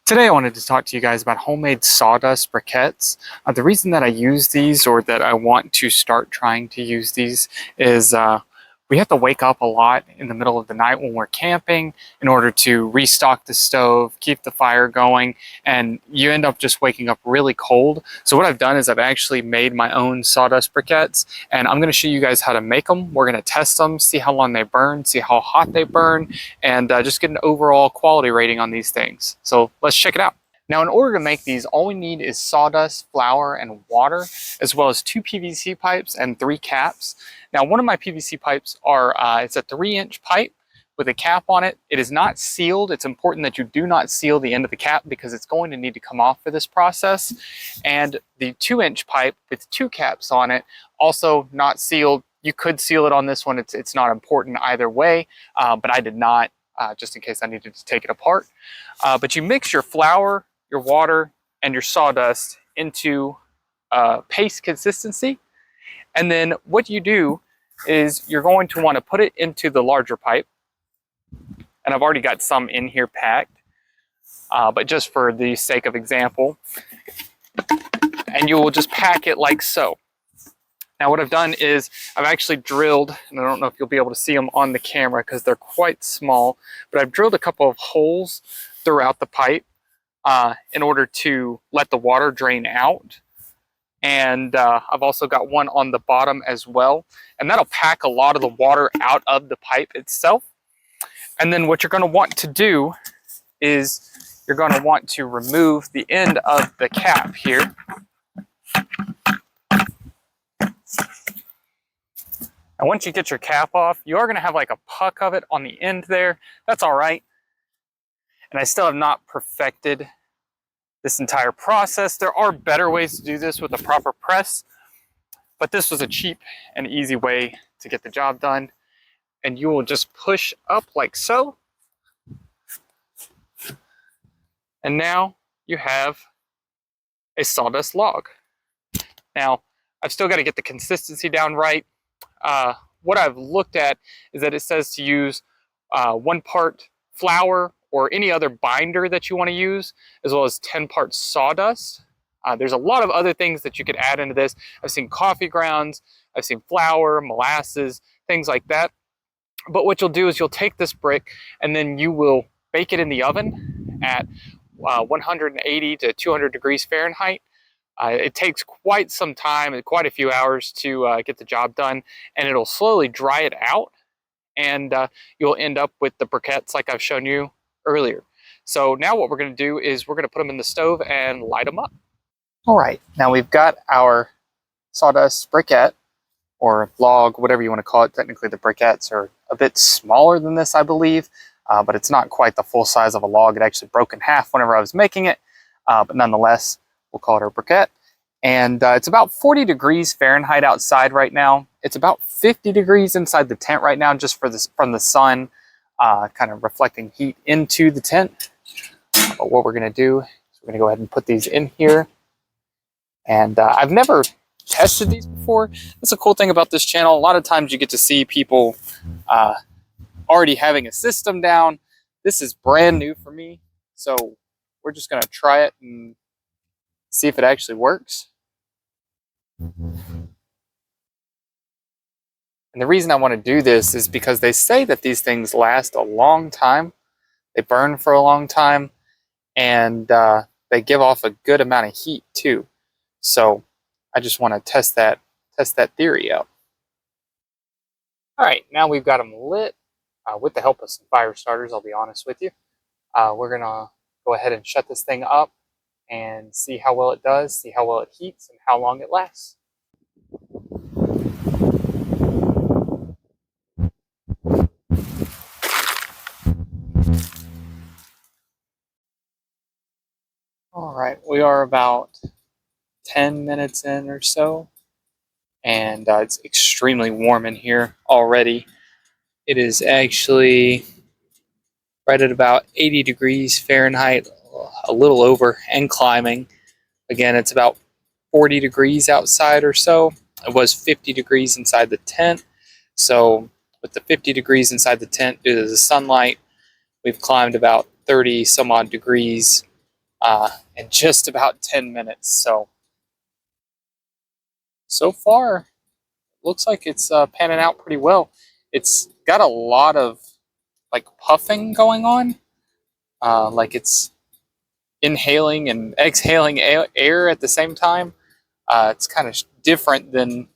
Today I wanted to talk to you guys about homemade sawdust briquettes. The reason that I use these, or that I want to start trying to use these, is we have to wake up a lot in the middle of the night when we're camping in order to restock the stove, keep the fire going, and you end up just waking up really cold. So what I've done is I've actually made my own sawdust briquettes, and I'm going to show you guys how to make them. We're going to test them, see how long they burn, see how hot they burn, and just get an overall quality rating on these things. So let's check it out. Now, in order to make these, all we need is sawdust, flour, and water, as well as 2 PVC pipes and 3 caps. Now, one of my PVC pipes it's a 3-inch pipe with a cap on it. It is not sealed. It's important that you do not seal the end of the cap because it's going to need to come off for this process. And the 2-inch pipe with 2 caps on it, also not sealed. You could seal it on this one. It's not important either way, but I did not, just in case I needed to take it apart. But you mix your flour, your water, and your sawdust into paste consistency. And then what you do is you're going to want to put it into the larger pipe. And I've already got some in here packed, but just for the sake of example. And you will just pack it like so. Now what I've done is I've actually drilled, and I don't know if you'll be able to see them on the camera because they're quite small, but I've drilled a couple of holes throughout the pipe in order to let the water drain out. And I've also got one on the bottom as well. And that'll pack a lot of the water out of the pipe itself. And then what you're going to want to do is you're going to want to remove the end of the cap here. And once you get your cap off, you are going to have like a puck of it on the end there. That's all right. And I still have not perfected this entire process. There are better ways to do this with a proper press, but this was a cheap and easy way to get the job done. And you will just push up like so. And now you have a sawdust log. Now, I've still got to get the consistency down right. What I've looked at is that it says to use 1 part flour or any other binder that you want to use, as well as 10 parts sawdust. There's a lot of other things that you could add into this. I've seen coffee grounds, I've seen flour, molasses, things like that. But what you'll do is you'll take this brick and then you will bake it in the oven at 180 to 200 degrees Fahrenheit. It takes quite some time, quite a few hours to get the job done, and it'll slowly dry it out, and you'll end up with the briquettes like I've shown you earlier. So now what we're going to do is we're going to put them in the stove and light them up. All right, now we've got our sawdust briquette, or log, whatever you want to call it. Technically the briquettes are a bit smaller than this, I believe, but it's not quite the full size of a log. It actually broke in half whenever I was making it, but nonetheless, we'll call it our briquette. And it's about 40 degrees Fahrenheit outside right now. It's about 50 degrees inside the tent right now, just from the sun kind of reflecting heat into the tent. But what we're going to do is we're going to go ahead and put these in here. And I've never tested these before. That's a cool thing about this channel. A lot of times you get to see people already having a system down. This is brand new for me. So we're just going to try it and see if it actually works. And the reason I want to do this is because they say that these things last a long time. They burn for a long time, and they give off a good amount of heat too. So I just want to test that theory out. All right, now we've got them lit with the help of some fire starters, I'll be honest with you. We're going to go ahead and shut this thing up and see how well it does, see how well it heats, and how long it lasts. All right, we are about 10 minutes in or so, and it's extremely warm in here already. It is actually right at about 80 degrees Fahrenheit, a little over, and climbing. Again, it's about 40 degrees outside or so. It was 50 degrees inside the tent. So with the 50 degrees inside the tent due to the sunlight, we've climbed about 30 some odd degrees in just about 10 minutes. So far, looks like it's panning out pretty well. It's got a lot of like puffing going on, like it's inhaling and exhaling air at the same time. It's kind of different than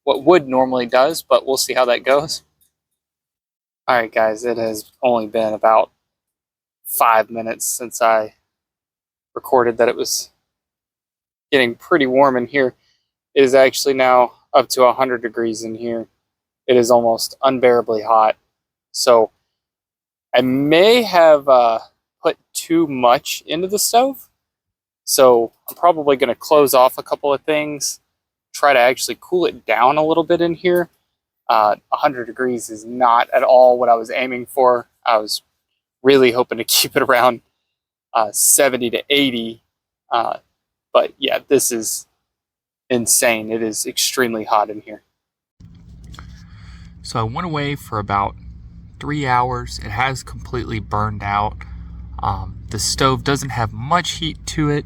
what wood normally does, but we'll see how that goes. All right, guys, it has only been about 5 minutes since I recorded that it was getting pretty warm in here. It is actually now up to 100 degrees in here. It is almost unbearably hot. So I may have put too much into the stove. So I'm probably going to close off a couple of things, try to actually cool it down a little bit in here. 100 degrees is not at all what I was aiming for. I was really hoping to keep it around 70 to 80. But yeah, this is insane. It is extremely hot in here. So I went away for about 3 hours. It has completely burned out. The stove doesn't have much heat to it,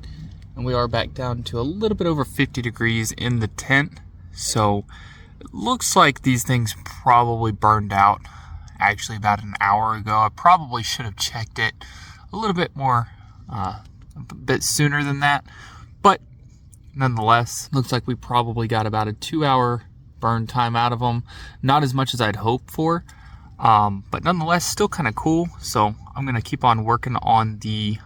and we are back down to a little bit over 50 degrees in the tent. So it looks like these things probably burned out actually about an hour ago. I probably should have checked it a little bit more, a bit sooner than that. But nonetheless, looks like we probably got about a 2-hour burn time out of them. Not as much as I'd hoped for. But nonetheless, still kind of cool. So I'm going to keep on working on the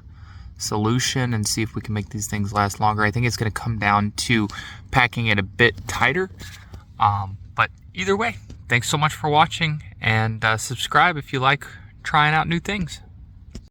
solution and see if we can make these things last longer. I think it's going to come down to packing it a bit tighter. But either way, thanks so much for watching, and subscribe if you like trying out new things.